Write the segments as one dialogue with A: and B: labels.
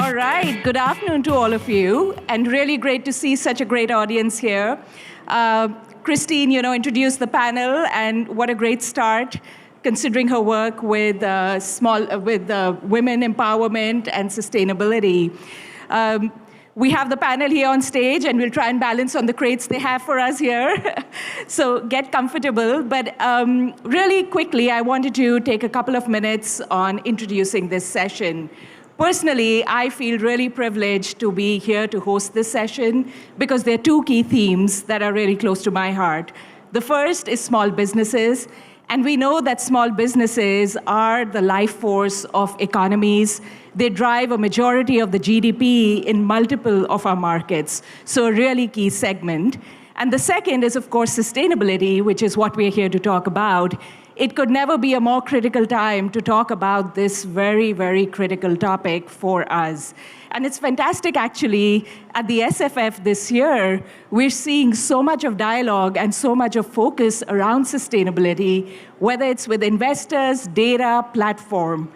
A: All right, good afternoon to all of you, and really great to see such a great audience here. Christine, introduced the panel, and what a great start, considering her work with women empowerment and sustainability. We have the panel here on stage, and we'll try and balance on the crates they have for us here. So get comfortable. But really quickly, I wanted to take a couple of minutes on introducing this session. Personally, I feel really privileged to be here to host this session because there are two key themes that are really close to my heart. The first is small businesses. And we know that small businesses are the life force of economies. They drive a majority of the GDP in multiple of our markets, so a really key segment. And the second is, of course, sustainability, which is what we're here to talk about. It could never be a more critical time to talk about this very, very critical topic for us. And it's fantastic, actually, at the SFF this year, we're seeing so much of dialogue and so much of focus around sustainability, whether it's with investors, data, platform.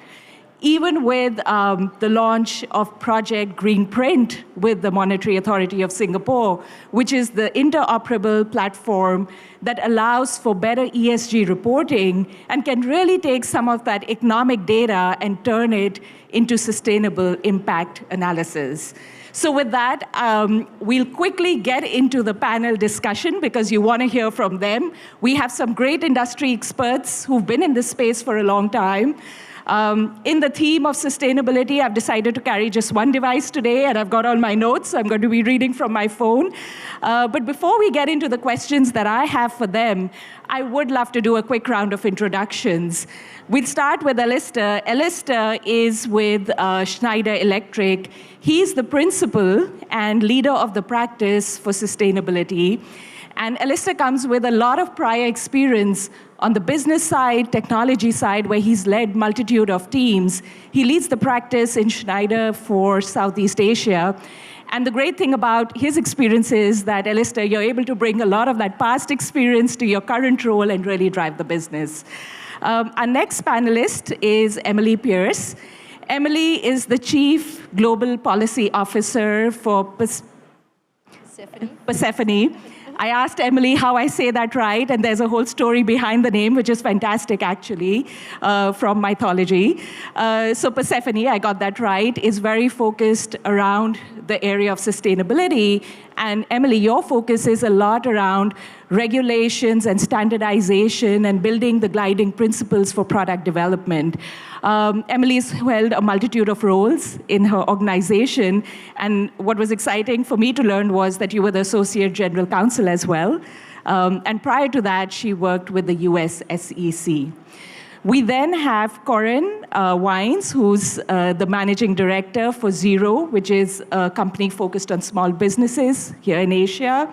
A: Even with the launch of Project Greenprint with the Monetary Authority of Singapore, which is the interoperable platform that allows for better ESG reporting and can really take some of that economic data and turn it into sustainable impact analysis. So with that, we'll quickly get into the panel discussion because you want to hear from them. We have some great industry experts who've been in this space for a long time. In the theme of sustainability, I've decided to carry just one device today, and I've got all my notes. I'm going to be reading from my phone. But before we get into the questions that I have for them, I would love to do a quick round of introductions. We'll start with Alister. Alister is with Schneider Electric. He's the principal and leader of the practice for sustainability. And Alister comes with a lot of prior experience on the business side, technology side, where he's led multitude of teams. He leads the practice in Schneider for Southeast Asia. And the great thing about his experience is that, Alister, you're able to bring a lot of that past experience to your current role and really drive the business. Our next panelist is Emily Pierce. Emily is the Chief Global Policy Officer for Persefoni. I asked Emily how I say that right, and there's a whole story behind the name, which is fantastic, actually, from mythology. So Persefoni, I got that right, is very focused around the area of sustainability. And Emily, your focus is a lot around regulations and standardization and building the guiding principles for product development. Emily's held a multitude of roles in her organization, and what was exciting for me to learn was that you were the Associate General Counsel as well. And prior to that, she worked with the US SEC. We then have Koren who's the Managing Director for Xero, which is a company focused on small businesses here in Asia.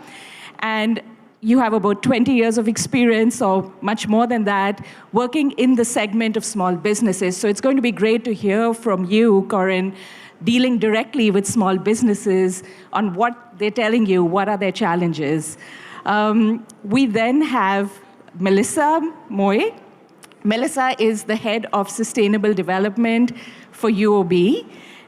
A: And you have about 20 years of experience, or much more than that, working in the segment of small businesses. So it's going to be great to hear from you, Koren, dealing directly with small businesses on what they're telling you, what are their challenges. We then have Melissa Moy. Melissa is the head of sustainable development for UOB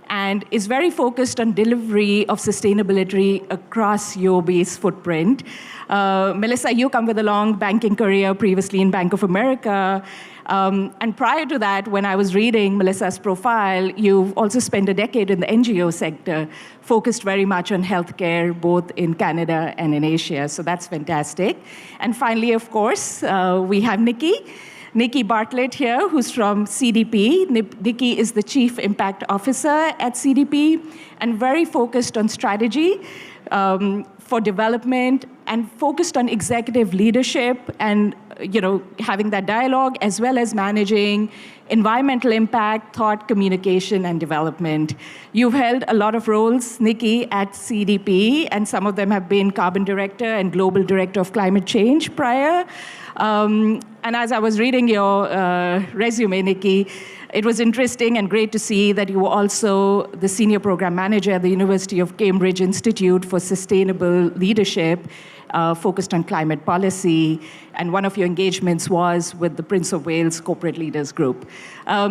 A: and is very focused on delivery of sustainability across UOB's footprint. Melissa, you come with a long banking career previously in Bank of America. And prior to that, when I was reading Melissa's profile, you've also spent a decade in the NGO sector, focused very much on healthcare, both in Canada and in Asia. So that's fantastic. And finally, of course, we have Nikki Bartlett here, who's from CDP. Nikki is the Chief Impact Officer at CDP and very focused on strategy for development and focused on executive leadership and having that dialogue, as well as managing environmental impact, thought, communication, and development. You've held a lot of roles, Nikki, at CDP, and some of them have been Carbon Director and Global Director of Climate Change prior. And as I was reading your resume, Nikki, it was interesting and great to see that you were also the senior program manager at the University of Cambridge Institute for Sustainable Leadership, focused on climate policy, and one of your engagements was with the Prince of Wales Corporate Leaders Group.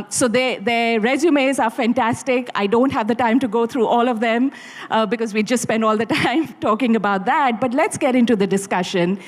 A: So their resumes are fantastic. I don't have the time to go through all of them because we just spent all the time talking about that, but let's get into the discussion.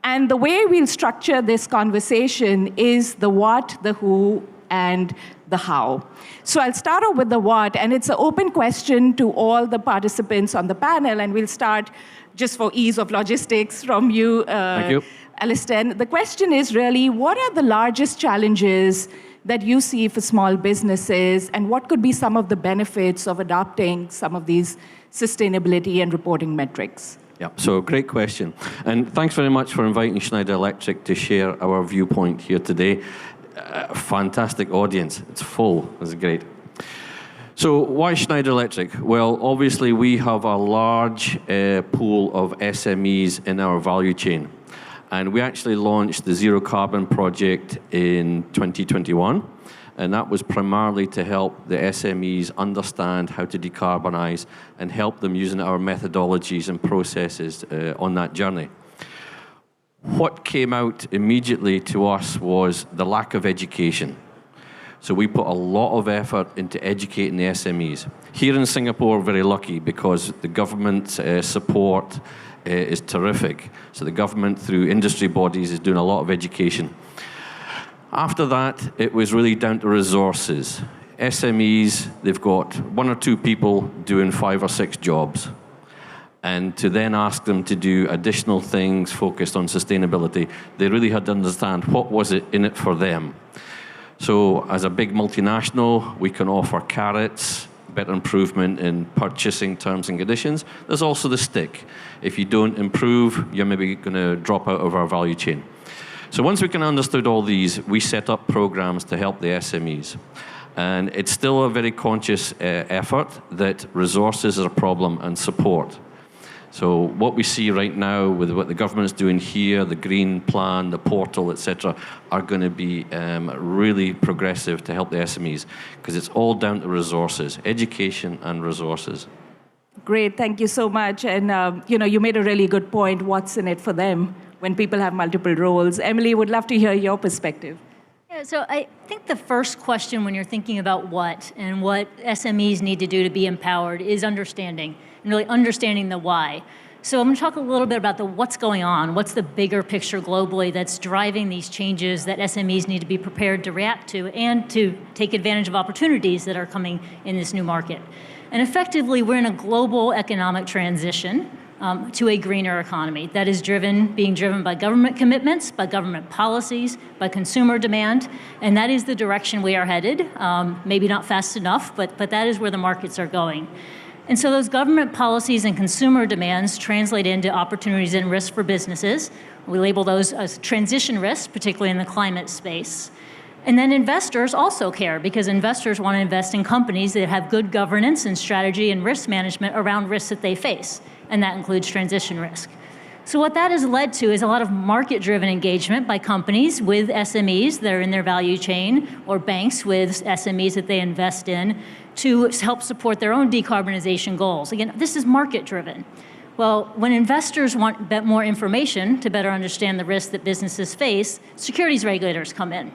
A: And the way we'll structure this conversation is the what, the who, and the how. So I'll start off with the what, and it's an open question to all the participants on the panel, and we'll start just for ease of logistics from you,
B: Thank you.
A: Alister. The question is really, what are the largest challenges that you see for small businesses, and what could be some of the benefits of adopting some of these sustainability and reporting metrics?
B: Yeah, so great question. And thanks very much for inviting Schneider Electric to share our viewpoint here today. Fantastic audience. It's full. It's great. So why Schneider Electric? Well, obviously we have a large pool of SMEs in our value chain. And we actually launched the Zero Carbon project in 2021. And that was primarily to help the SMEs understand how to decarbonize and help them using our methodologies and processes on that journey. What came out immediately to us was the lack of education. So we put a lot of effort into educating the SMEs. Here in Singapore, we're very lucky because the government support is terrific. So the government, through industry bodies, is doing a lot of education. After that, it was really down to resources. SMEs, they've got 1 or 2 people doing 5 or 6 jobs. And to then ask them to do additional things focused on sustainability, they really had to understand what was it in it for them. So as a big multinational, we can offer carrots, better improvement in purchasing terms and conditions. There's also the stick. If you don't improve, you're maybe going to drop out of our value chain. So once we can understood all these, we set up programs to help the SMEs. And it's still a very conscious effort that resources are a problem and support. So what we see right now with what the government's doing here, the green plan, the portal, etc., are going to be really progressive to help the SMEs because it's all down to resources, education and resources.
A: Great, thank you so much. And you made a really good point, what's in it for them when people have multiple roles. Emily, would love to hear your perspective.
C: Yeah, so I think the first question when you're thinking about what and what SMEs need to do to be empowered is understanding, and really understanding the why. So I'm going to talk a little bit about the what's going on, what's the bigger picture globally that's driving these changes that SMEs need to be prepared to react to and to take advantage of opportunities that are coming in this new market. And effectively, we're in a global economic transition to a greener economy that is being driven by government commitments, by government policies, by consumer demand, and that is the direction we are headed. Maybe not fast enough, but that is where the markets are going. And so those government policies and consumer demands translate into opportunities and risks for businesses. We label those as transition risks, particularly in the climate space. And then investors also care because investors want to invest in companies that have good governance and strategy and risk management around risks that they face, and that includes transition risk. So what that has led to is a lot of market-driven engagement by companies with SMEs that are in their value chain or banks with SMEs that they invest in to help support their own decarbonization goals. Again, this is market-driven. Well, when investors want more information to better understand the risks that businesses face, securities regulators come in.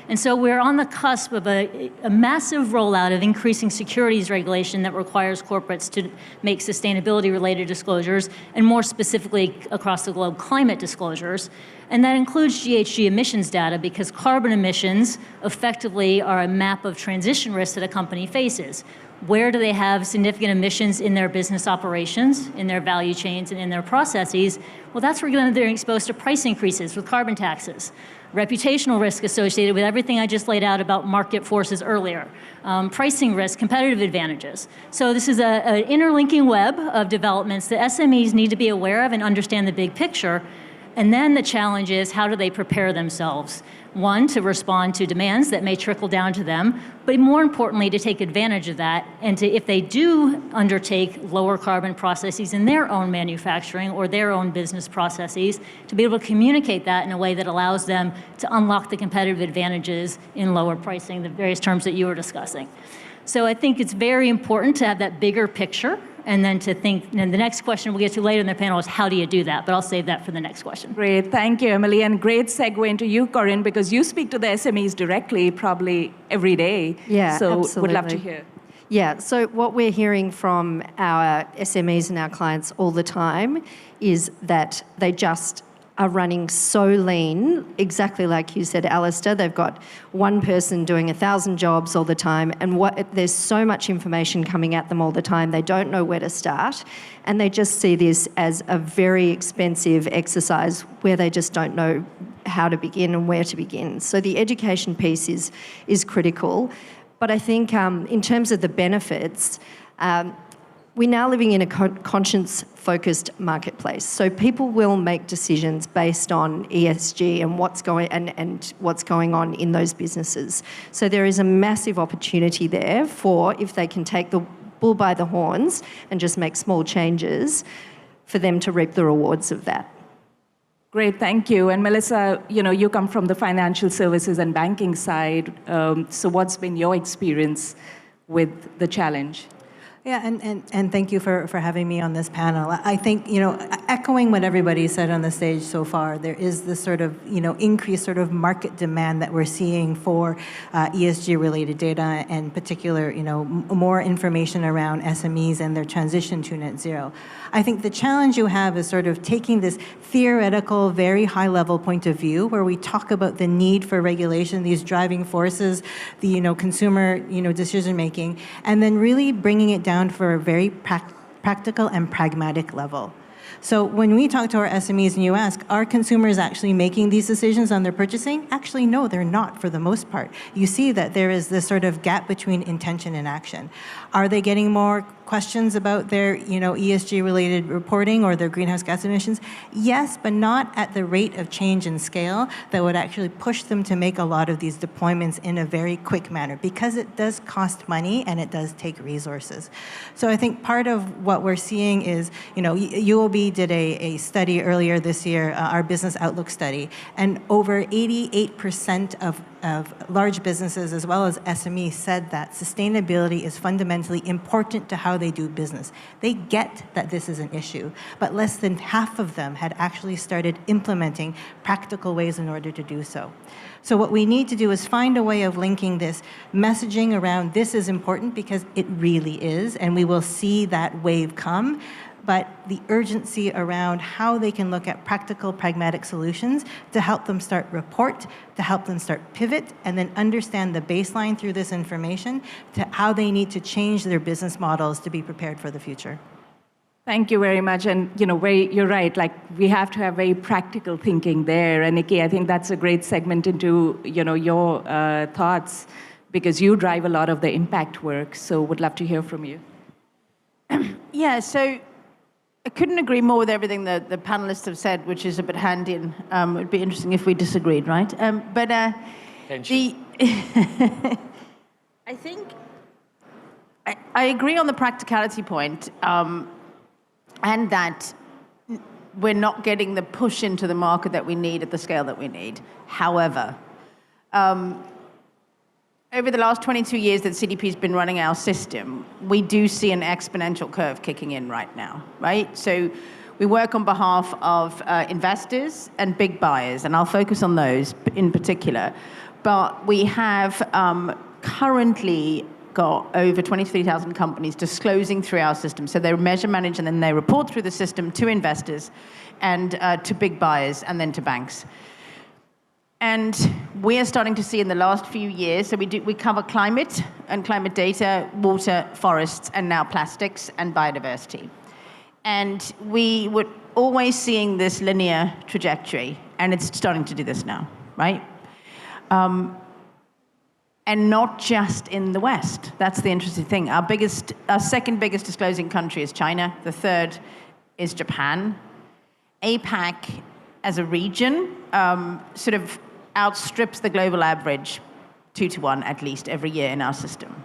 C: And so we're on the cusp of a massive rollout of increasing securities regulation that requires corporates to make sustainability-related disclosures, and more specifically across the globe, climate disclosures. And that includes GHG emissions data because carbon emissions effectively are a map of transition risks that a company faces. Where do they have significant emissions in their business operations, in their value chains, and in their processes? Well, that's where they're exposed to price increases with carbon taxes. Reputational risk associated with everything I just laid out about market forces earlier. Pricing risk, competitive advantages. So this is an interlinking web of developments that SMEs need to be aware of and understand the big picture. And then the challenge is, how do they prepare themselves? One, to respond to demands that may trickle down to them, but more importantly, to take advantage of that, and to, if they do undertake lower carbon processes in their own manufacturing or their own business processes, to be able to communicate that in a way that allows them to unlock the competitive advantages in lower pricing, the various terms that you were discussing. So I think it's very important to have that bigger picture, and then to think, and the next question we'll get to later in the panel is, how do you do that? But I'll save that for the next question.
A: Great, thank you, Emily, and great segue into you, Koren, because you speak to the SMEs directly, probably every day.
D: Yeah,
A: so
D: absolutely.
A: would love to hear.
D: Yeah, so what we're hearing from our SMEs and our clients all the time is that they just are running so lean, exactly like you said, Alister. They've got one person doing 1,000 jobs all the time, and there's so much information coming at them all the time, they don't know where to start, and they just see this as a very expensive exercise where they just don't know how to begin and where to begin. So the education piece is critical. But I think in terms of the benefits, we're now living in a conscience-focused marketplace. So people will make decisions based on ESG and what's going on in those businesses. So there is a massive opportunity there for, if they can take the bull by the horns and just make small changes, for them to reap the rewards of that.
A: Great, thank you. And Melissa, you come from the financial services and banking side. So what's been your experience with the challenge?
E: Yeah, and thank you for having me on this panel. I think, echoing what everybody said on the stage so far, there is this sort of, increased sort of market demand that we're seeing for ESG-related data, and particular, more information around SMEs and their transition to net zero. I think the challenge you have is sort of taking this theoretical, very high-level point of view where we talk about the need for regulation, these driving forces, the consumer decision-making, and then really bringing it down for a very practical and pragmatic level. So when we talk to our SMEs and you ask, are consumers actually making these decisions on their purchasing? Actually, no, they're not for the most part. You see that there is this sort of gap between intention and action. Are they getting more questions about their ESG-related reporting or their greenhouse gas emissions? Yes, but not at the rate of change and scale that would actually push them to make a lot of these deployments in a very quick manner, because it does cost money and it does take resources. So I think part of what we're seeing is, UOB did a study earlier this year, our Business Outlook study, and over 88% of large businesses as well as SMEs said that sustainability is fundamentally important to how they do business. They get that this is an issue, but less than half of them had actually started implementing practical ways in order to do so. So what we need to do is find a way of linking this messaging around this is important, because it really is, and we will see that wave come, but the urgency around how they can look at practical, pragmatic solutions to help them start report, to help them start pivot, and then understand the baseline through this information to how they need to change their business models to be prepared for the future.
A: Thank you very much. And you're right, we have to have very practical thinking there. And Nikki, I think that's a great segment into your thoughts, because you drive a lot of the impact work. So would love to hear from you.
F: Yeah, so I couldn't agree more with everything that the panelists have said, which is a bit handy, and it would be interesting if we disagreed, right? I think I agree on the practicality point, and that we're not getting the push into the market that we need at the scale that we need. However, over the last 22 years that CDP's been running our system, we do see an exponential curve kicking in right now, right? So we work on behalf of investors and big buyers, and I'll focus on those in particular. But we have currently got over 23,000 companies disclosing through our system. So they measure, manage, and then they report through the system to investors and to big buyers and then to banks. And we're starting to see in the last few years, so we cover climate and climate data, water, forests, and now plastics and biodiversity. And we were always seeing this linear trajectory, and it's starting to do this now, right? And not just in the West. That's the interesting thing. Our second biggest disclosing country is China. The third is Japan. APAC as a region, sort of outstrips the global average 2-to-1 at least every year in our system.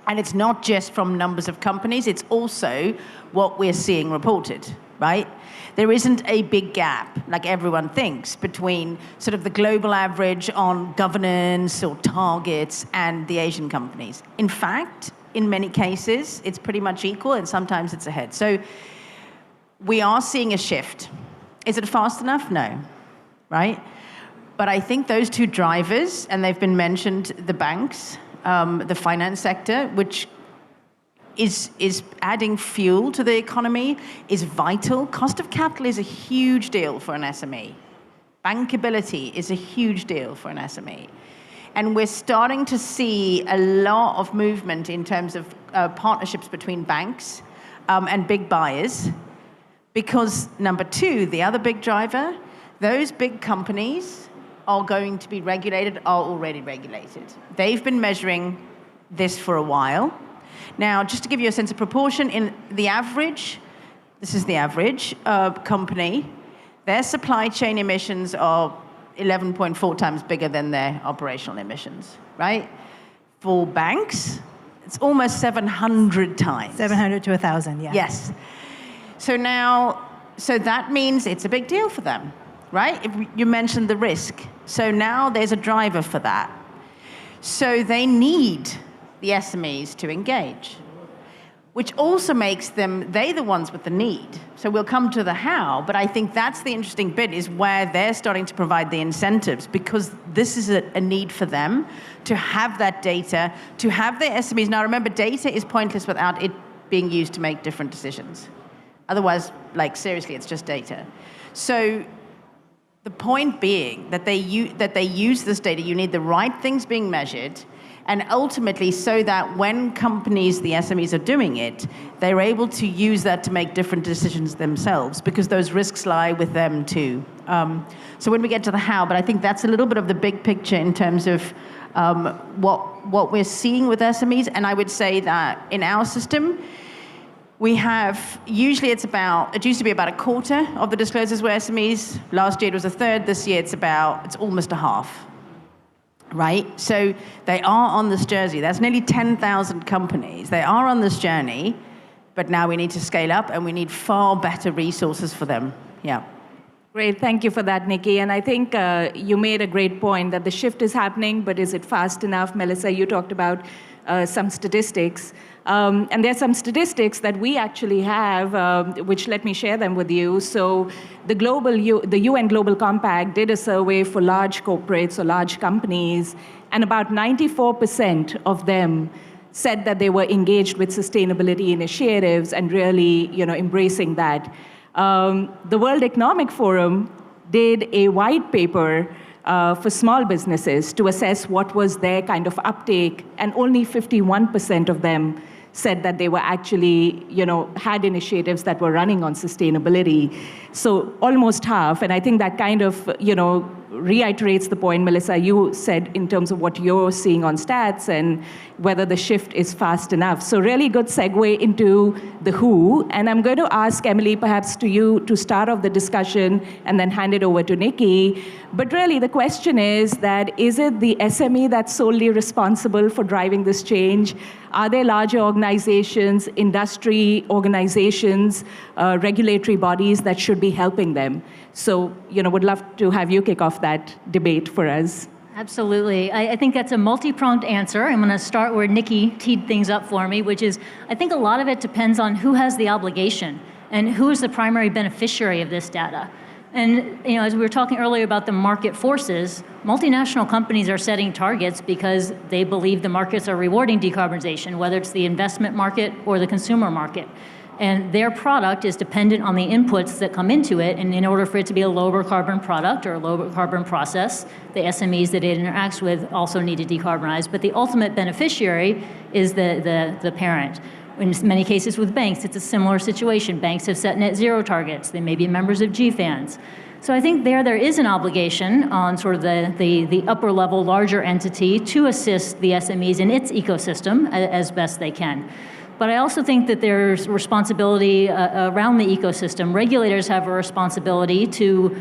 F: And it's not just from numbers of companies, it's also what we're seeing reported, right? There isn't a big gap, like everyone thinks, between sort of the global average on governance or targets and the Asian companies. In fact, in many cases, it's pretty much equal, and sometimes it's ahead. So we are seeing a shift. Is it fast enough? No, right? But I think those two drivers, and they've been mentioned, the banks, the finance sector, which is adding fuel to the economy, is vital. Cost of capital is a huge deal for an SME. Bankability is a huge deal for an SME. And we're starting to see a lot of movement in terms of partnerships between banks and big buyers. Because number two, the other big driver, those big companies are going to be regulated, are already regulated. They've been measuring this for a while. Now, just to give you a sense of proportion, in the average, this is the average company, their supply chain emissions are 11.4 times bigger than their operational emissions, right? For banks, it's almost 700 times.
E: 700 to 1,000, yeah.
F: Yes. So that means it's a big deal for them, right? If you mentioned the risk. So now there's a driver for that. So they need the SMEs to engage, which also makes them, they're the ones with the need. So we'll come to the how, but I think that's the interesting bit, is where they're starting to provide the incentives, because this is a need for them to have that data, to have their SMEs. Now remember, data is pointless without it being used to make different decisions. Otherwise, like seriously, it's just data. So the point being that they use this data, you need the right things being measured, and ultimately so that when companies, the SMEs, are doing it, they're able to use that to make different decisions themselves, because those risks lie with them too. So when we get to the how, but I think that's a little bit of the big picture in terms of what we're seeing with SMEs, and I would say that in our system, we have, usually it used to be about a quarter of the disclosures were SMEs. Last year it was a third. This year it's almost a half, right? So they are on this journey. That's nearly 10,000 companies. They are on this journey, but now we need to scale up and we need far better resources for them. Yeah.
A: Great, thank you for that, Nikki. And I think you made a great point that the shift is happening, but is it fast enough? Melissa, you talked about some statistics. And there are some statistics that we actually have, which let me share them with you. So the UN Global Compact did a survey for large corporates or large companies, and about 94% of them said that they were engaged with sustainability initiatives and really, embracing that. The World Economic Forum did a white paper for small businesses to assess what was their kind of uptake, and only 51% of them said that they were actually, had initiatives that were running on sustainability. So almost half, and I think that kind of, reiterates the point, Melissa, you said in terms of what you're seeing on stats and whether the shift is fast enough. So really good segue into the who, and I'm going to ask Emily perhaps to you to start off the discussion and then hand it over to Nikki. But really the question is that, is it the SME that's solely responsible for driving this change? Are there larger organizations, industry organizations, regulatory bodies that should be helping them? So, would love to have you kick off that debate for us.
C: Absolutely. I think that's a multi-pronged answer. I'm going to start where Nikki teed things up for me, which is, I think a lot of it depends on who has the obligation and who is the primary beneficiary of this data. And as we were talking earlier about the market forces, multinational companies are setting targets because they believe the markets are rewarding decarbonization, whether it's the investment market or the consumer market. And their product is dependent on the inputs that come into it, and in order for it to be a lower carbon product or a lower carbon process, the SMEs that it interacts with also need to decarbonize. But the ultimate beneficiary is the parent. In many cases with banks, it's a similar situation. Banks have set net zero targets. They may be members of GFANs. So I think there is an obligation on sort of the upper level, larger entity to assist the SMEs in its ecosystem as best they can. But I also think that there's responsibility around the ecosystem. Regulators have a responsibility to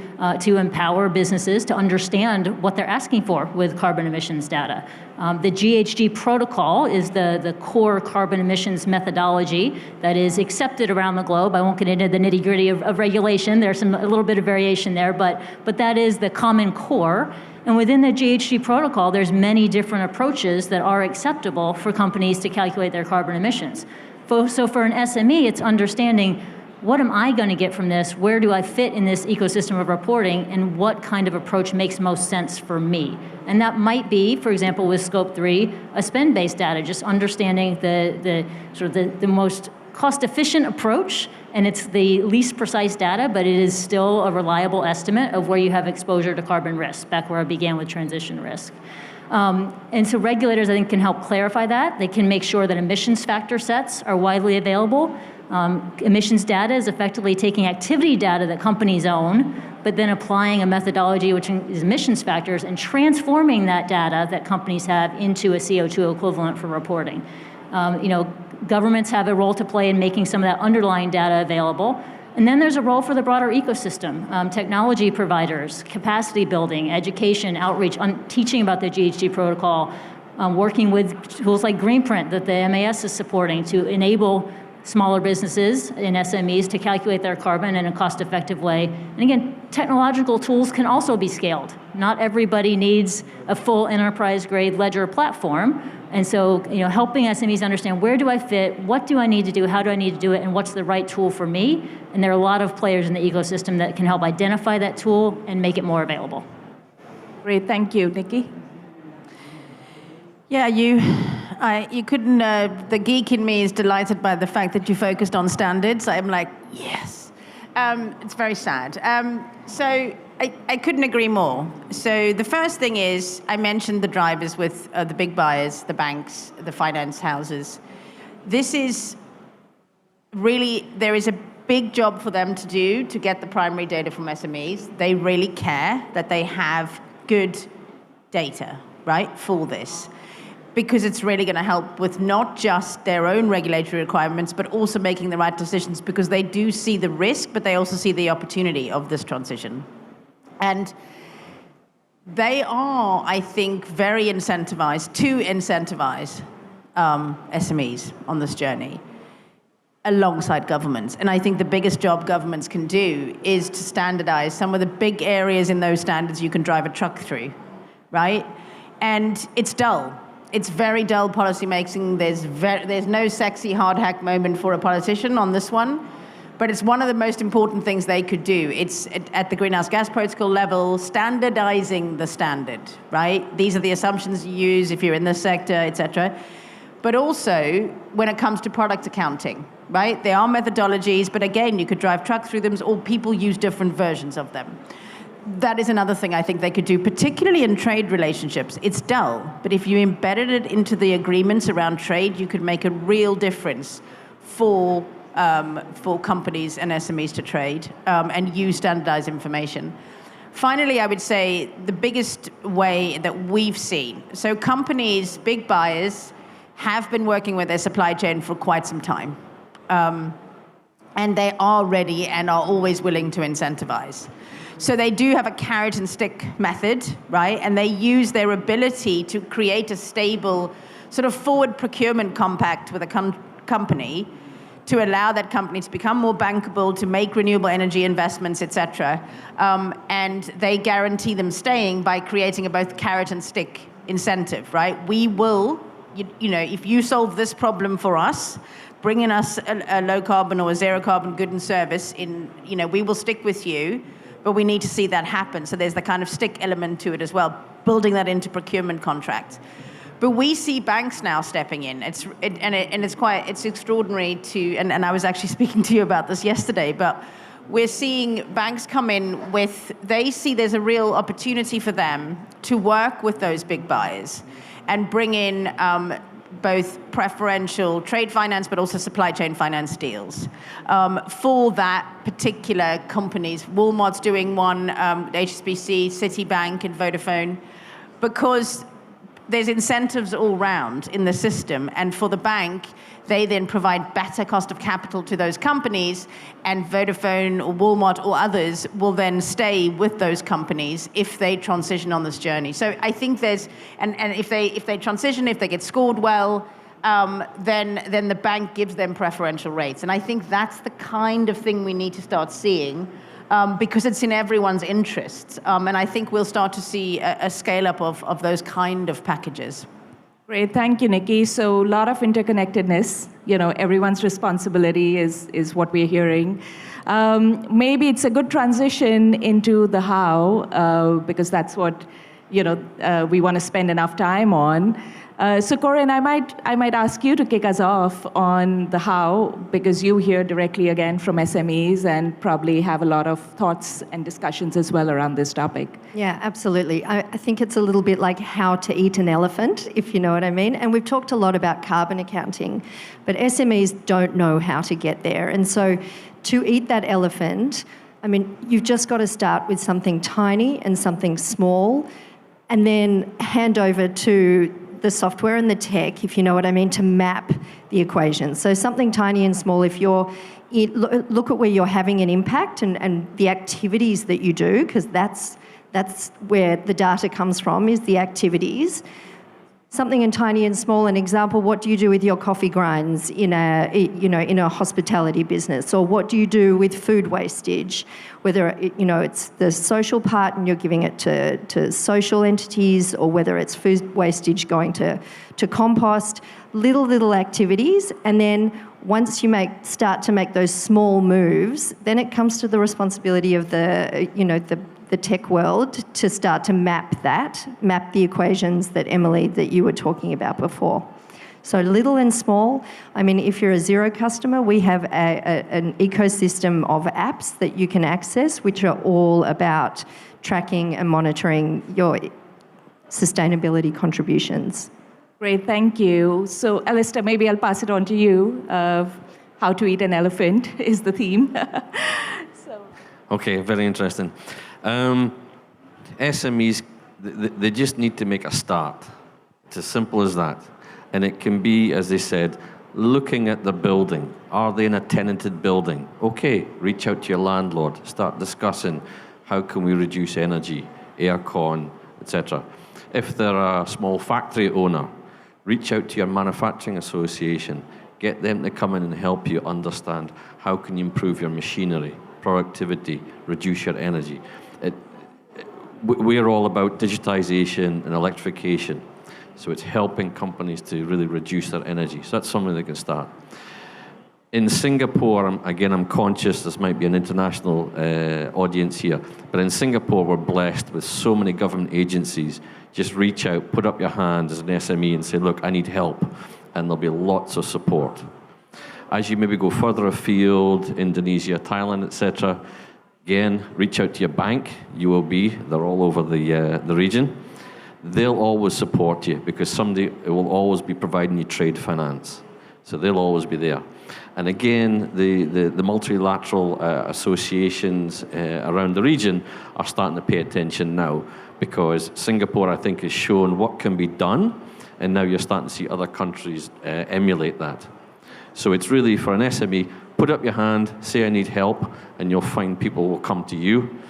C: empower businesses to understand what they're asking for with carbon emissions data. The GHG protocol is the core carbon emissions methodology that is accepted around the globe. I won't get into the nitty-gritty of regulation. There's a little bit of variation there, but that is the common core. And within the GHG protocol, there's many different approaches that are acceptable for companies to calculate their carbon emissions. So for an SME, it's understanding, what am I going to get from this? Where do I fit in this ecosystem of reporting? And what kind of approach makes most sense for me? And that might be, for example, with Scope 3, a spend-based data, just understanding the most cost-efficient approach, and it's the least precise data, but it is still a reliable estimate of where you have exposure to carbon risk, back where I began with transition risk. And so regulators, I think, can help clarify that. They can make sure that emissions factor sets are widely available. Emissions data is effectively taking activity data that companies own, but then applying a methodology which is emissions factors and transforming that data that companies have into a CO2 equivalent for reporting. Governments have a role to play in making some of that underlying data available. And then there's a role for the broader ecosystem, technology providers, capacity building, education, outreach, teaching about the GHG protocol, working with tools like Greenprint that the MAS is supporting to enable smaller businesses and SMEs to calculate their carbon in a cost-effective way. And again, technological tools can also be scaled. Not everybody needs a full enterprise-grade ledger platform. And so, helping SMEs understand, where do I fit, what do I need to do, how do I need to do it, and what's the right tool for me? And there are a lot of players in the ecosystem that can help identify that tool and make it more available.
F: Great, thank you, Nikki. Yeah, you couldn't, the geek in me is delighted by the fact that you focused on standards. I'm like, yes. It's very sad. So I couldn't agree more. So the first thing is, I mentioned the drivers with the big buyers, the banks, the finance houses. This is really, there is a big job for them to do to get the primary data from SMEs. They really care that they have good data, right, for this, because it's really going to help with not just their own regulatory requirements, but also making the right decisions, because they do see the risk, but they also see the opportunity of this transition. And they are, I think, very incentivized to incentivize SMEs on this journey alongside governments. And I think the biggest job governments can do is to standardize some of the big areas in those standards you can drive a truck through, right? And it's dull. It's very dull policy making. There's no sexy hard hack moment for a politician on this one. But it's one of the most important things they could do. It's at the greenhouse gas protocol level, standardizing the standard, right? These are the assumptions you use if you're in this sector, et cetera. But also, when it comes to product accounting, right? There are methodologies, but again, you could drive truck through them, or people use different versions of them. That is another thing I think they could do, particularly in trade relationships. It's dull, but if you embedded it into the agreements around trade, you could make a real difference for companies and SMEs to trade and use standardized information. Finally, I would say the biggest way that we've seen, so companies, big buyers, have been working with their supply chain for quite some time. And they are ready and are always willing to incentivize. So they do have a carrot and stick method, right? And they use their ability to create a stable sort of forward procurement compact with a company to allow that company to become more bankable, to make renewable energy investments, et cetera. And they guarantee them staying by creating a both carrot and stick incentive, right? We will, if you solve this problem for us, bringing us a low carbon or a zero carbon good and service, we will stick with you, but we need to see that happen. So there's the kind of stick element to it as well, building that into procurement contracts. But we see banks now stepping in. It's extraordinary and I was actually speaking to you about this yesterday, but we're seeing banks come in they see there's a real opportunity for them to work with those big buyers and bring in both preferential trade finance, but also supply chain finance deals for that particular companies. Walmart's doing one, HSBC, Citibank, and Vodafone, because there's incentives all round in the system, and for the bank, they then provide better cost of capital to those companies, and Vodafone or Walmart or others will then stay with those companies if they transition on this journey. So I think there's, and if they transition, if they get scored well, then the bank gives them preferential rates. And I think that's the kind of thing we need to start seeing, because it's in everyone's interests. And I think we'll start to see a scale-up of those kind of packages.
A: Great, thank you, Nikki. So a lot of interconnectedness, everyone's responsibility is what we're hearing. Maybe it's a good transition into the how, because that's what, we want to spend enough time on. So Koren, I might ask you to kick us off on the how, because you hear directly again from SMEs and probably have a lot of thoughts and discussions as well around this topic.
D: Yeah, absolutely. I think it's a little bit like how to eat an elephant, if you know what I mean. And we've talked a lot about carbon accounting, but SMEs don't know how to get there. And so to eat that elephant, you've just got to start with something tiny and something small, and then hand over to the software and the tech, if you know what I mean, to map the equations. So something tiny and small, if you're, look at where you're having an impact and the activities that you do, because that's where the data comes from, is the activities. Something in tiny and small, an example, what do you do with your coffee grinds in a hospitality business? Or what do you do with food wastage? Whether, it's the social part and you're giving it to social entities, or whether it's food wastage going to compost, little activities. And then once you start to make those small moves, then it comes to the responsibility of the tech world to start to map the equations that Emily, that you were talking about before. So little and small. If you're a Xero customer, we have an ecosystem of apps that you can access, which are all about tracking and monitoring your sustainability contributions.
A: Great, thank you. So Alister, maybe I'll pass it on to you. How to eat an elephant is the theme.
B: Okay, very interesting. SMEs, they just need to make a start. It's as simple as that. And it can be, as they said, looking at the building. Are they in a tenanted building? Okay, reach out to your landlord. Start discussing how can we reduce energy, aircon, etc. If they're a small factory owner, reach out to your manufacturing association. Get them to come in and help you understand how can you improve your machinery, productivity, reduce your energy. We're all about digitization and electrification. So it's helping companies to really reduce their energy. So that's something they can start. In Singapore, again, I'm conscious this might be an international audience here, but in Singapore, we're blessed with so many government agencies. Just reach out, put up your hand as an SME and say, look, I need help. And there'll be lots of support. As you maybe go further afield, Indonesia, Thailand, etc., again, reach out to your bank, UOB, they're all over the region. They'll always support you because somebody will always be providing you trade finance. So they'll always be there. And again, the multilateral associations around the region are starting to pay attention now because Singapore, I think, has shown what can be done, and now you're starting to see other countries emulate that. So it's really for an SME, put up your hand, say I need help, and you'll find people will come to you.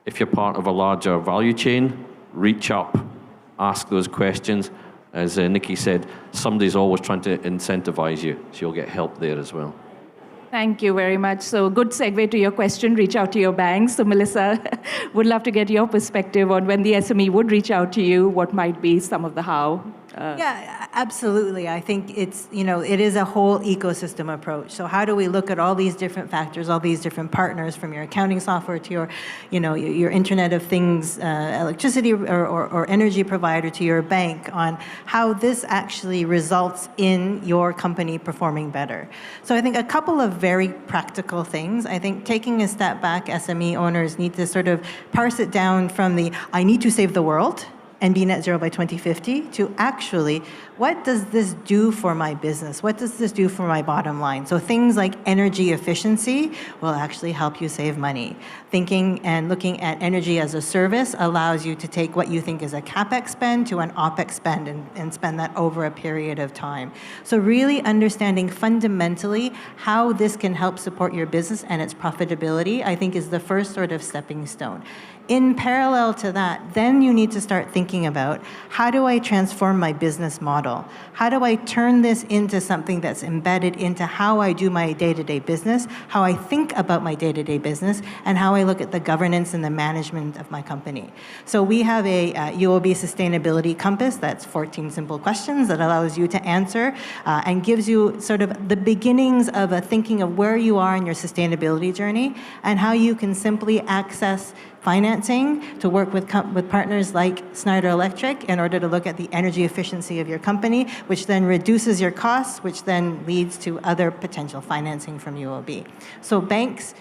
B: If you're part of a larger value chain, reach up, ask those questions. As Nikki said, somebody's always trying to incentivize you, so you'll get help there as well.
A: Thank you very much. So good segue to your question, reach out to your banks. So Melissa, would love to get your perspective on when the SME would reach out to you, what might be some of the how?
E: Yeah, absolutely. I think it's, it is a whole ecosystem approach. So how do we look at all these different factors, all these different partners, from your accounting software to your, your Internet of Things, electricity or energy provider, to your bank, on how this actually results in your company performing better. So I think a couple of very practical things. I think taking a step back, SME owners need to sort of parse it down from the, I need to save the world, and be net zero by 2050 to actually, what does this do for my business? What does this do for my bottom line? So things like energy efficiency will actually help you save money. Thinking and looking at energy as a service allows you to take what you think is a CapEx spend to an OpEx spend and spend that over a period of time. So really understanding fundamentally how this can help support your business and its profitability, I think is the first sort of stepping stone. In parallel to that, then you need to start thinking about, how do I transform my business model? How do I turn this into something that's embedded into how I do my day-to-day business, how I think about my day-to-day business, and how I look at the governance and the management of my company? So we have a UOB sustainability compass that's 14 simple questions that allows you to answer and gives you sort of the beginnings of a thinking of where you are in your sustainability journey and how you can simply access financing to work with partners like Schneider Electric in order to look at the energy efficiency of your company, which then reduces your costs, which then leads to other potential financing from UOB. So banks,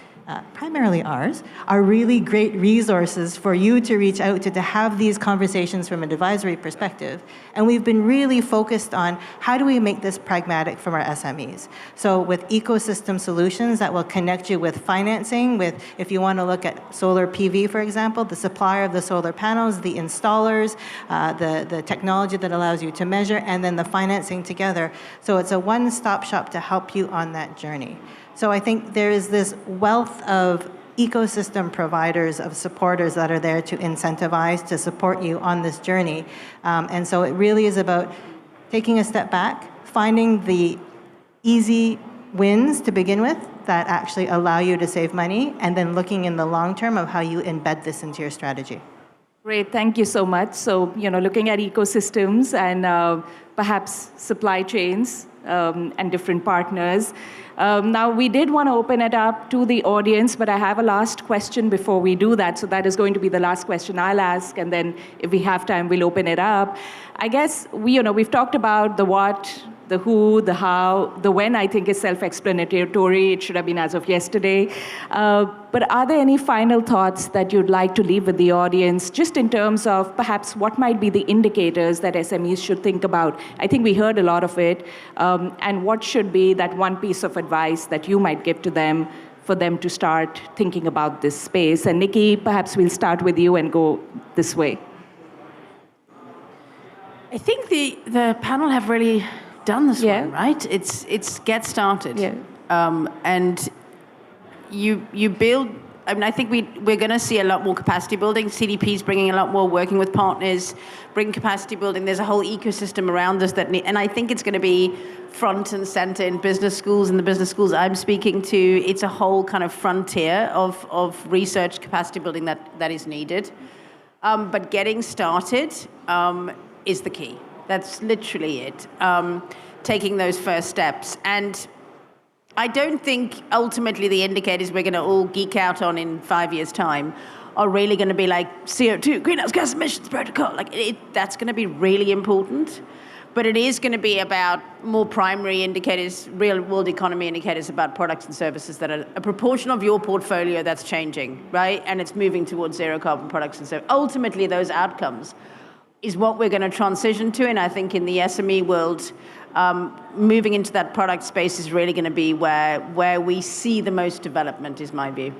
E: primarily ours, are really great resources for you to reach out to have these conversations from an advisory perspective. And we've been really focused on how do we make this pragmatic from our SMEs. So with ecosystem solutions that will connect you with financing, with, if you want to look at solar PV, for example, the supplier of the solar panels, the installers, the technology that allows you to measure, and then the financing together. So it's a one-stop shop to help you on that journey. So I think there is this wealth of ecosystem providers, of supporters that are there to incentivize, to support you on this journey. And so it really is about taking a step back, finding the easy wins to begin with that actually allow you to save money, and then looking in the long term of how you embed this into your strategy.
A: Great, thank you so much. So, looking at ecosystems and perhaps supply chains and different partners. Now, we did want to open it up to the audience, but I have a last question before we do that. So that is going to be the last question I'll ask, and then if we have time, we'll open it up. I guess we've talked about the what, the who, the how, the when, I think is self-explanatory. It should have been as of yesterday. But are there any final thoughts that you'd like to leave with the audience, just in terms of perhaps what might be the indicators that SMEs should think about? I think we heard a lot of it. And what should be that one piece of advice that you might give to them for them to start thinking about this space? And Nikki, perhaps we'll start with you and go this way.
F: I think the panel have really done this one, right? It's get started.
A: Yeah.
F: And you build, I think we're going to see a lot more capacity building. CDP's bringing a lot more, working with partners, bringing capacity building. There's a whole ecosystem around us and I think it's going to be front and center in business schools, and the business schools I'm speaking to. It's a whole kind of frontier of research capacity building that is needed. But getting started is the key. That's literally it. Taking those first steps. And I don't think ultimately the indicators we're going to all geek out on in 5 years' time are really going to be like CO2, greenhouse gas emissions protocol. That's going to be really important. But it is going to be about more primary indicators, real world economy indicators about products and services that are a proportion of your portfolio that's changing, right? And it's moving towards zero carbon products and services. Ultimately, those outcomes is what we're going to transition to. And I think in the SME world, moving into that product space is really going to be where we see the most development, is my view.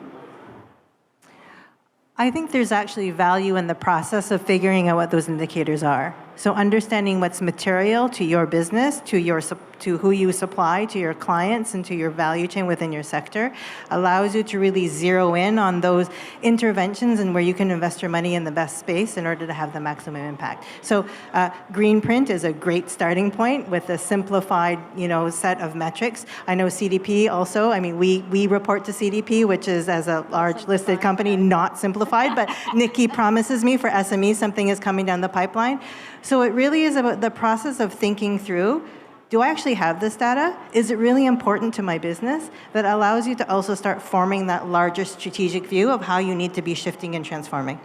E: I think there's actually value in the process of figuring out what those indicators are. So understanding what's material to your business, to who you supply, to your clients, and to your value chain within your sector allows you to really zero in on those interventions and where you can invest your money in the best space in order to have the maximum impact. So green print is a great starting point with a simplified, set of metrics. I know CDP also. I mean, we report to CDP, which is, as a large listed company, not simplified, but Nikki promises me for SMEs something is coming down the pipeline. So it really is about the process of thinking through, do I actually have this data? Is it really important to my business? That allows you to also start forming that larger strategic view of how you need to be shifting and transforming.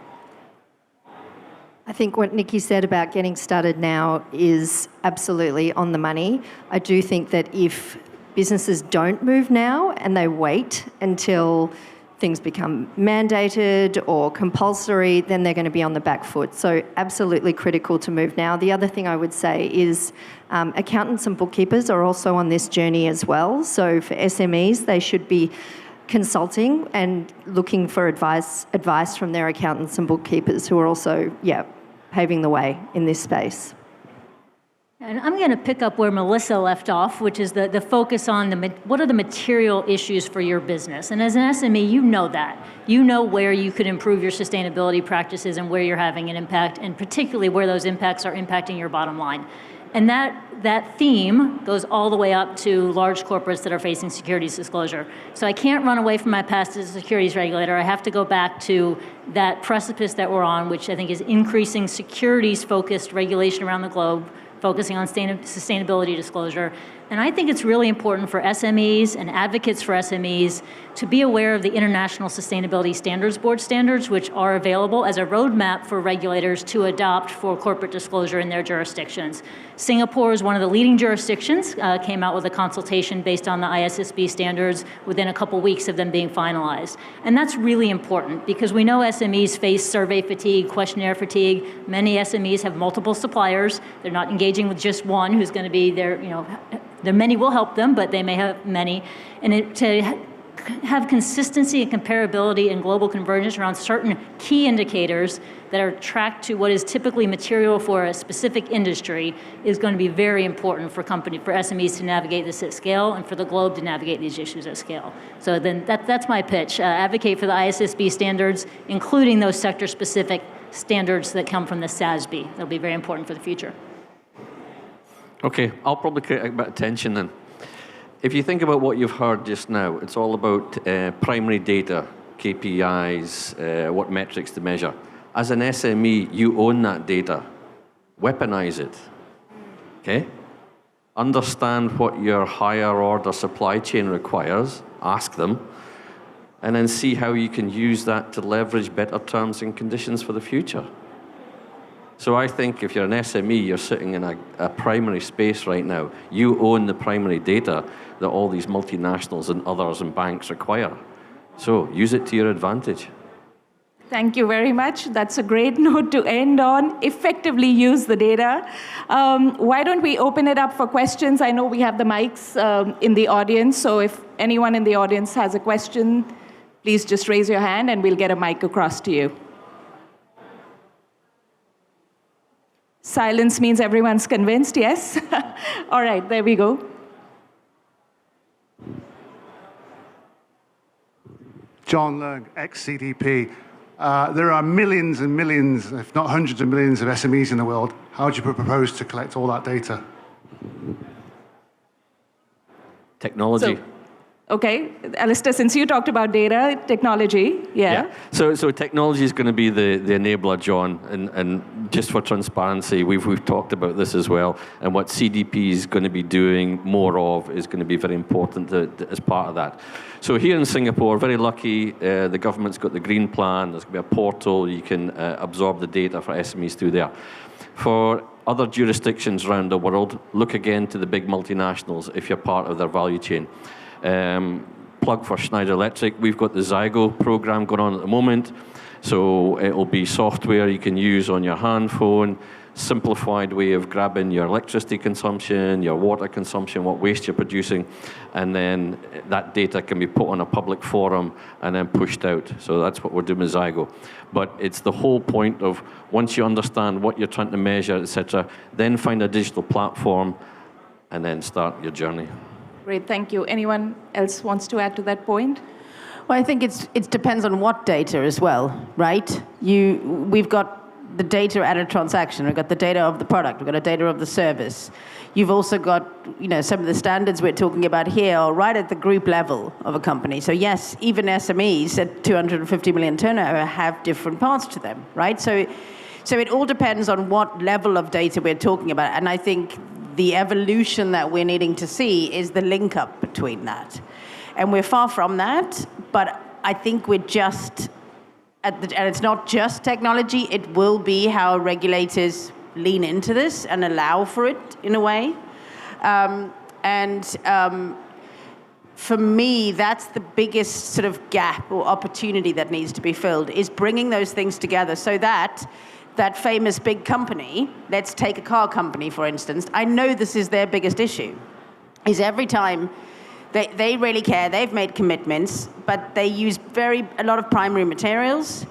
D: I think what Nikki said about getting started now is absolutely on the money. I do think that if businesses don't move now and they wait until things become mandated or compulsory, then they're going to be on the back foot. So absolutely critical to move now. The other thing I would say is accountants and bookkeepers are also on this journey as well. So for SMEs, they should be consulting and looking for advice from their accountants and bookkeepers who are also, paving the way in this space.
C: And I'm going to pick up where Melissa left off, which is the focus on what are the material issues for your business. And as an SME, you know that. You know where you could improve your sustainability practices and where you're having an impact, and particularly where those impacts are impacting your bottom line. And that theme goes all the way up to large corporates that are facing securities disclosure. So I can't run away from my past as a securities regulator. I have to go back to that precipice that we're on, which I think is increasing securities-focused regulation around the globe, focusing on sustainability disclosure. And I think it's really important for SMEs and advocates for SMEs to be aware of the International Sustainability Standards Board standards, which are available as a roadmap for regulators to adopt for corporate disclosure in their jurisdictions. Singapore is one of the leading jurisdictions, came out with a consultation based on the ISSB standards within a couple weeks of them being finalized. And that's really important because we know SMEs face survey fatigue, questionnaire fatigue. Many SMEs have multiple suppliers. They're not engaging with just one who's going to be their, there many will help them, but they may have many. And to have consistency and comparability and global convergence around certain key indicators that are tracked to what is typically material for a specific industry is going to be very important for SMEs to navigate this at scale and for the globe to navigate these issues at scale. So then that's my pitch. Advocate for the ISSB standards, including those sector-specific standards that come from the SASB. That'll be very important for the future.
B: Okay, I'll probably create a bit of tension then. If you think about what you've heard just now, it's all about primary data, KPIs, what metrics to measure. As an SME, you own that data. Weaponize it, okay? Understand what your higher order supply chain requires, ask them, and then see how you can use that to leverage better terms and conditions for the future. So I think if you're an SME, you're sitting in a primary space right now. You own the primary data that all these multinationals and others and banks require. So use it to your advantage.
A: Thank you very much. That's a great note to end on. Effectively use the data. Why don't we open it up for questions? I know we have the mics in the audience, so if anyone in the audience has a question, please just raise your hand and we'll get a mic across to you. Silence means everyone's convinced, yes? All right, there we go.
G: John Leung, ex-CDP. There are millions and millions, if not hundreds of millions of SMEs in the world. How do you propose to collect all that data?
B: Technology.
A: Okay, Alister, since you talked about data, technology, yeah.
B: So technology is going to be the enabler, John, and just for transparency, we've talked about this as well, and what CDP is going to be doing more of is going to be very important as part of that. So here in Singapore, very lucky, the government's got the green plan, there's going to be a portal, you can absorb the data for SMEs through there. For other jurisdictions around the world, look again to the big multinationals if you're part of their value chain. Plug for Schneider Electric. We've got the Xero program going on at the moment. So it will be software you can use on your hand phone, simplified way of grabbing your electricity consumption, your water consumption, what waste you're producing, and then that data can be put on a public forum and then pushed out. So that's what we're doing with Xero. But it's the whole point of once you understand what you're trying to measure, etc., then find a digital platform and then start your journey.
A: Great, thank you. Anyone else wants to add to that point?
F: Well, I think it depends on what data as well, right? We've got the data at a transaction. We've got the data of the product. We've got the data of the service. You've also got, some of the standards we're talking about here are right at the group level of a company. So yes, even SMEs at 250 million turnover have different parts to them, right? So it all depends on what level of data we're talking about. And I think the evolution that we're needing to see is the link up between that. And we're far from that, but I think we're just, and it's not just technology, it will be how regulators lean into this and allow for it in a way. for me, that's the biggest sort of gap or opportunity that needs to be filled, is bringing those things together so that that famous big company, let's take a car company, for instance, I know this is their biggest issue, is every time they really care, they've made commitments, but they use a lot of primary materials.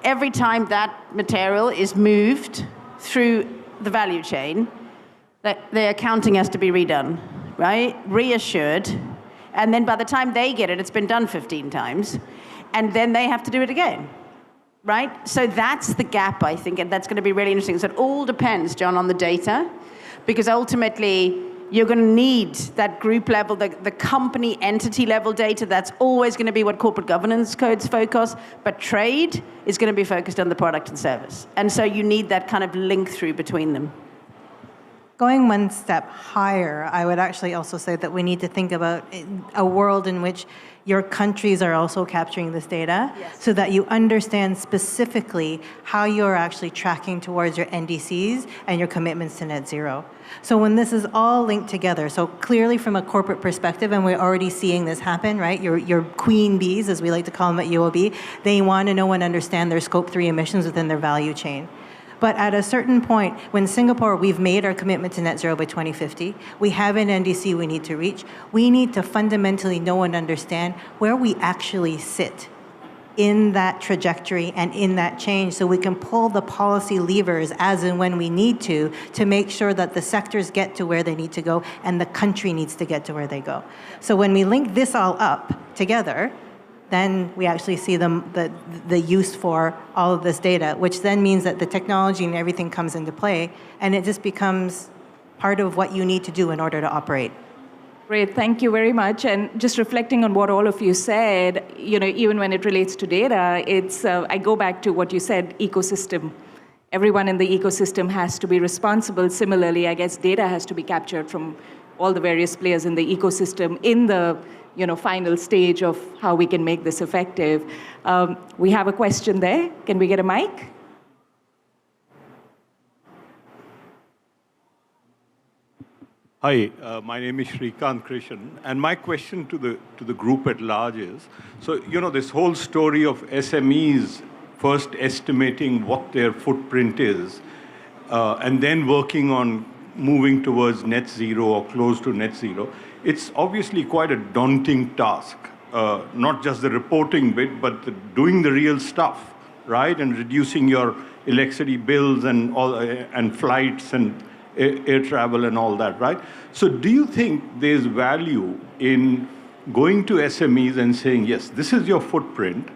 F: Every time that material is moved through the value chain, their accounting has to be redone, right? Reassured. And then by the time they get it, it's been done 15 times. And then they have to do it again, right? So that's the gap, I think, and that's going to be really interesting. So it all depends, John, on the data, because ultimately you're going to need that group level, the company entity level data. That's always going to be what corporate governance codes focus, but trade is going to be focused on the product and service. And so you need that kind of link through between them.
E: Going one step higher, I would actually also say that we need to think about a world in which your countries are also capturing this data, so that you understand specifically how you're actually tracking towards your NDCs and your commitments to net zero. So when this is all linked together, so clearly from a corporate perspective, and we're already seeing this happen, right? Your queen bees, as we like to call them at UOB, they want to know and understand their scope 3 emissions within their value chain. But at a certain point, when Singapore, we've made our commitment to net zero by 2050, we have an NDC we need to reach, we need to fundamentally know and understand where we actually sit in that trajectory and in that change, so we can pull the policy levers as and when we need to make sure that the sectors get to where they need to go and the country needs to get to where they go. So when we link this all up together, then we actually see the use for all of this data, which then means that the technology and everything comes into play, and it just becomes part of what you need to do in order to operate.
A: Great, thank you very much. And just reflecting on what all of you said, even when it relates to data, I go back to what you said, ecosystem. Everyone in the ecosystem has to be responsible. Similarly, I guess data has to be captured from all the various players in the ecosystem in the final stage of how we can make this effective. We have a question there. Can we get a mic?
H: Hi, my name is Shrikant Krishan, and my question to the group at large is, so this whole story of SMEs first estimating what their footprint is, and then working on moving towards net zero or close to net zero, it's obviously quite a daunting task. Not just the reporting bit, but doing the real stuff, right? And reducing your electricity bills and flights and air travel and all that, right? So do you think there's value in going to SMEs and saying, yes, this is your footprint,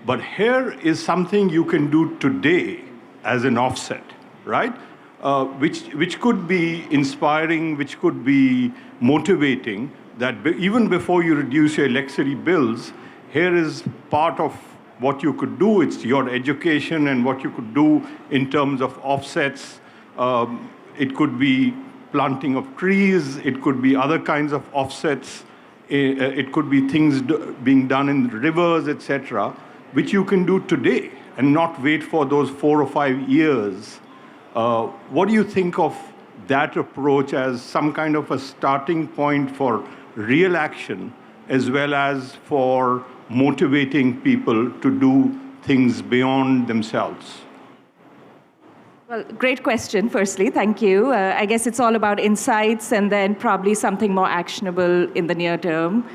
H: but here is something you can do today as an offset, right? Which could be inspiring, which could be motivating, that even before you reduce your electricity bills, here is part of what you could do. It's your education and what you could do in terms of offsets. It could be planting of trees. It could be other kinds of offsets. It could be things being done in rivers, etc., which you can do today and not wait for those 4 or 5 years. What do you think of that approach as some kind of a starting point for real action, as well as for motivating people to do things beyond themselves?
A: Well, great question, firstly, thank you. I guess it's all about insights and then probably something more actionable in the near term.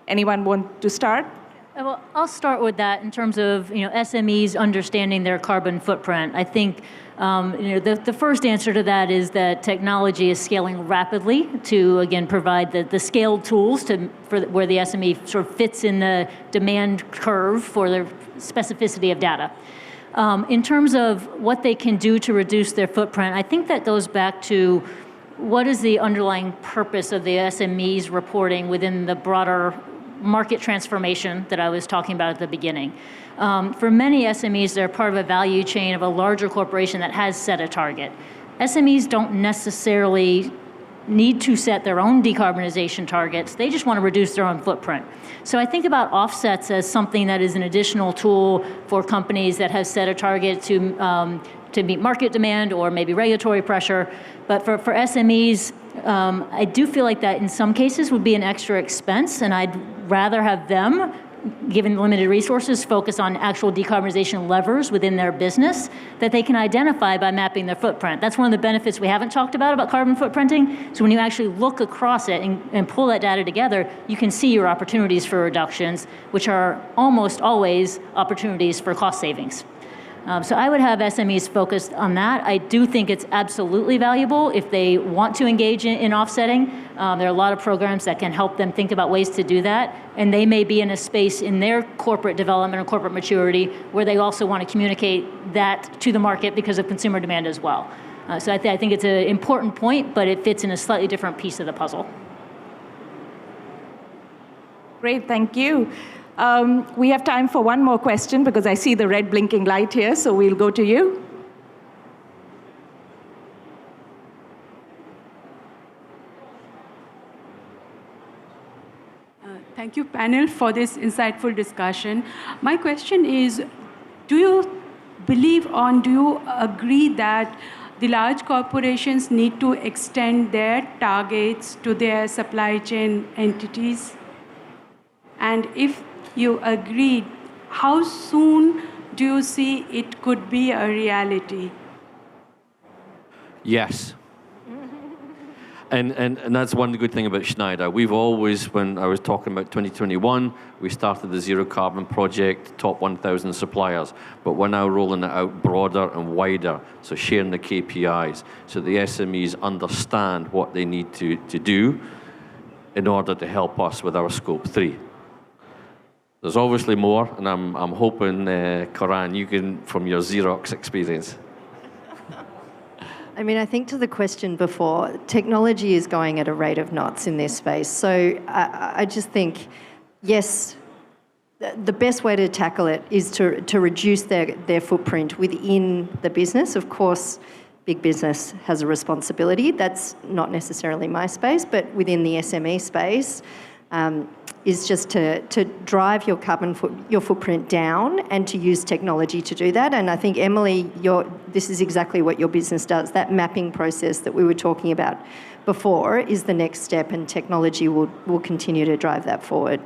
A: Anyone want to start?
C: Well, I'll start with that in terms of SMEs understanding their carbon footprint. I think the first answer to that is that technology is scaling rapidly to, again, provide the scaled tools for where the SME sort of fits in the demand curve for the specificity of data. In terms of what they can do to reduce their footprint, I think that goes back to what is the underlying purpose of the SMEs reporting within the broader market transformation that I was talking about at the beginning. For many SMEs, they're part of a value chain of a larger corporation that has set a target. SMEs don't necessarily need to set their own decarbonization targets. They just want to reduce their own footprint. So I think about offsets as something that is an additional tool for companies that have set a target to meet market demand or maybe regulatory pressure. But for SMEs, I do feel like that in some cases would be an extra expense, and I'd rather have them, given limited resources, focus on actual decarbonization levers within their business that they can identify by mapping their footprint. That's one of the benefits we haven't talked about carbon footprinting. So when you actually look across it and pull that data together, you can see your opportunities for reductions, which are almost always opportunities for cost savings. So I would have SMEs focused on that. I do think it's absolutely valuable if they want to engage in offsetting. There are a lot of programs that can help them think about ways to do that. And they may be in a space in their corporate development or corporate maturity where they also want to communicate that to the market because of consumer demand as well. So I think it's an important point, but it fits in a slightly different piece of the puzzle.
A: Great, thank you. We have time for one more question because I see the red blinking light here, so we'll go to you.
I: Thank you, panel, for this insightful discussion. My question is, do you believe or do you agree that the large corporations need to extend their targets to their supply chain entities? And if you agree, how soon do you see it could be a reality?
B: Yes. And that's one good thing about Schneider. We've always, when I was talking about 2021, we started the Zero Carbon Project, top 1,000 suppliers. But we're now rolling it out broader and wider, so sharing the KPIs, so the SMEs understand what they need to do in order to help us with our Scope 3. There's obviously more, and I'm hoping, Koren, you can, from your Xerox experience.
D: I mean, I think to the question before, technology is going at a rate of knots in this space. So I just think, yes, the best way to tackle it is to reduce their footprint within the business. Of course, big business has a responsibility. That's not necessarily my space, but within the SME space, is just to drive your your footprint down and to use technology to do that. And I think, Emily, this is exactly what your business does. That mapping process that we were talking about before is the next step, and technology will continue to drive that forward.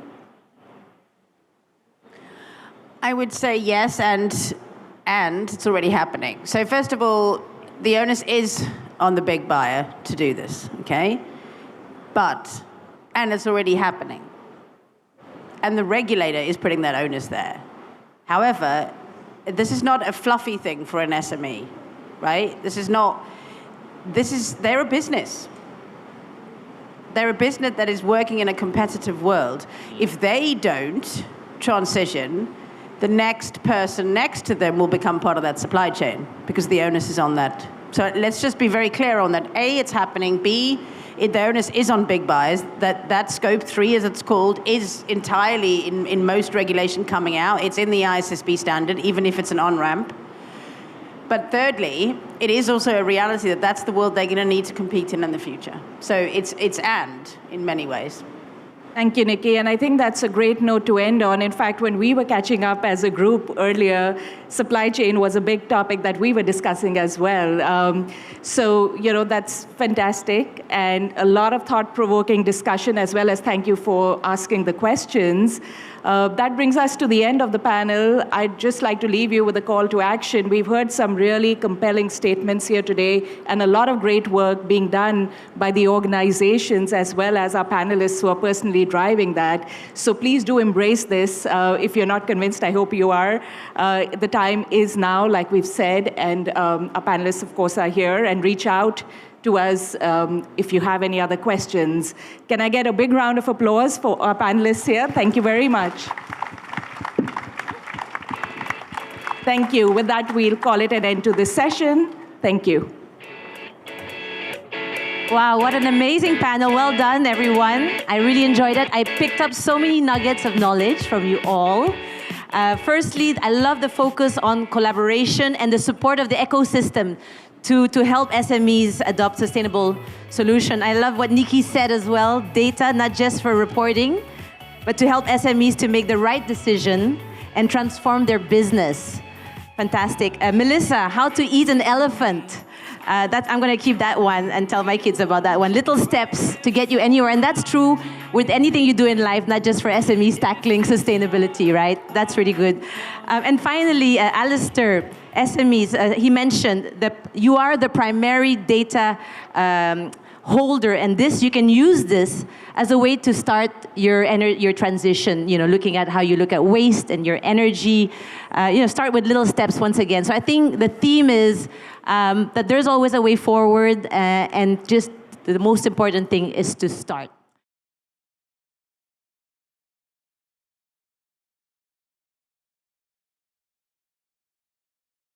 F: I would say yes, and it's already happening. So first of all, the onus is on the big buyer to do this, okay? And it's already happening. And the regulator is putting that onus there. However, this is not a fluffy thing for an SME, right? They're a business. They're a business that is working in a competitive world. If they don't transition, the next person next to them will become part of that supply chain because the onus is on that. So let's just be very clear on that. A, it's happening. B, the onus is on big buyers. That Scope 3, as it's called, is entirely in most regulation coming out. It's in the ISSB standard, even if it's an on-ramp. But thirdly, it is also a reality that that's the world they're going to need to compete in the future. So it's in many ways.
A: Thank you, Nikki. And I think that's a great note to end on. In fact, when we were catching up as a group earlier, supply chain was a big topic that we were discussing as well. So, that's fantastic. And a lot of thought-provoking discussion, as well as thank you for asking the questions. That brings us to the end of the panel. I'd just like to leave you with a call to action. We've heard some really compelling statements here today and a lot of great work being done by the organizations as well as our panelists who are personally driving that. So please do embrace this. If you're not convinced, I hope you are. The time is now, like we've said, and our panelists, of course, are here, and reach out to us if you have any other questions. Can I get a big round of applause for our panelists here? Thank you very much. Thank you. With that, we'll call it an end to this session. Thank you.
J: Wow, what an amazing panel. Well done, everyone. I really enjoyed it. I picked up so many nuggets of knowledge from you all. Firstly, I love the focus on collaboration and the support of the ecosystem to help SMEs adopt sustainable solution. I love what Nikki said as well, data not just for reporting, but to help SMEs to make the right decision and transform their business. Fantastic. Melissa, how to eat an elephant. I'm going to keep that one and tell my kids about that one. Little steps to get you anywhere. And that's true with anything you do in life, not just for SMEs tackling sustainability, right? That's really good. And finally, Alister, SMEs, he mentioned that you are the primary data holder, and you can use this as a way to start your transition, looking at how you look at waste and your energy, start with little steps once again. So I think the theme is that there's always a way forward, and just the most important thing is to start.